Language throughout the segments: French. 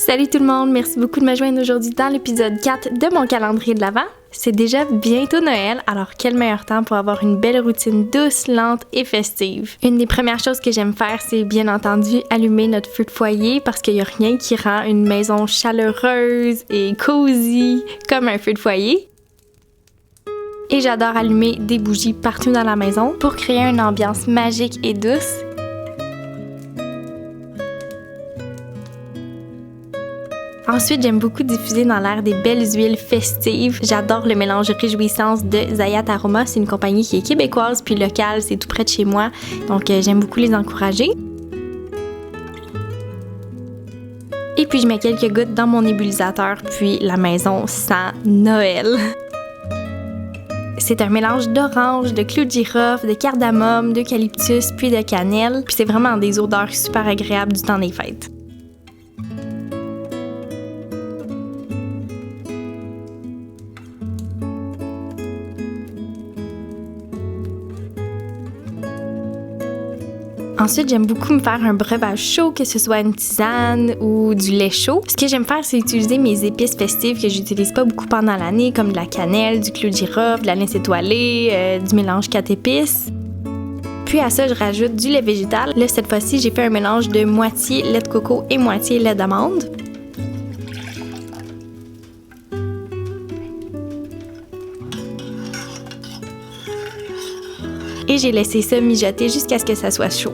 Salut tout le monde, merci beaucoup de me joindre aujourd'hui dans l'épisode 4 de mon calendrier de l'Avent. C'est déjà bientôt Noël, alors quel meilleur temps pour avoir une belle routine douce, lente et festive. Une des premières choses que j'aime faire, c'est bien entendu allumer notre feu de foyer parce qu'il n'y a rien qui rend une maison chaleureuse et cosy comme un feu de foyer. Et j'adore allumer des bougies partout dans la maison pour créer une ambiance magique et douce. Ensuite, j'aime beaucoup diffuser dans l'air des belles huiles festives. J'adore le mélange Réjouissance de Zayat Aroma. C'est une compagnie qui est québécoise puis locale, c'est tout près de chez moi. Donc, j'aime beaucoup les encourager. Et puis, je mets quelques gouttes dans mon nébulisateur, puis la maison sent Noël. C'est un mélange d'orange, de clous de girofle, de cardamome, d'eucalyptus, puis de cannelle. Puis c'est vraiment des odeurs super agréables du temps des fêtes. Ensuite, j'aime beaucoup me faire un breuvage chaud, que ce soit une tisane ou du lait chaud. Ce que j'aime faire, c'est utiliser mes épices festives que j'utilise pas beaucoup pendant l'année, comme de la cannelle, du clou de girofle, de l'anis étoilé, du mélange 4 épices. Puis à ça, je rajoute du lait végétal. Là, cette fois-ci, j'ai fait un mélange de moitié lait de coco et moitié lait d'amande. Et j'ai laissé ça mijoter jusqu'à ce que ça soit chaud.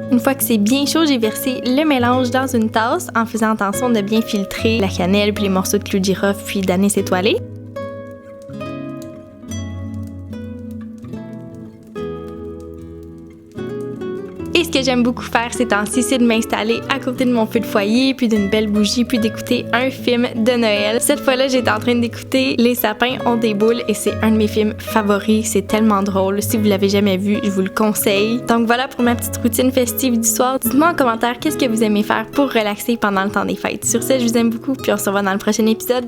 Une fois que c'est bien chaud, j'ai versé le mélange dans une tasse en faisant attention de bien filtrer la cannelle puis les morceaux de clous de girofle puis d'anis étoilé. Et ce que j'aime beaucoup faire ces temps-ci, c'est de m'installer à côté de mon feu de foyer, puis d'une belle bougie, puis d'écouter un film de Noël. Cette fois-là, j'étais en train d'écouter Les sapins ont des boules et c'est un de mes films favoris. C'est tellement drôle. Si vous l'avez jamais vu, je vous le conseille. Donc voilà pour ma petite routine festive du soir. Dites-moi en commentaire qu'est-ce que vous aimez faire pour relaxer pendant le temps des fêtes. Sur ce, je vous aime beaucoup, puis on se revoit dans le prochain épisode.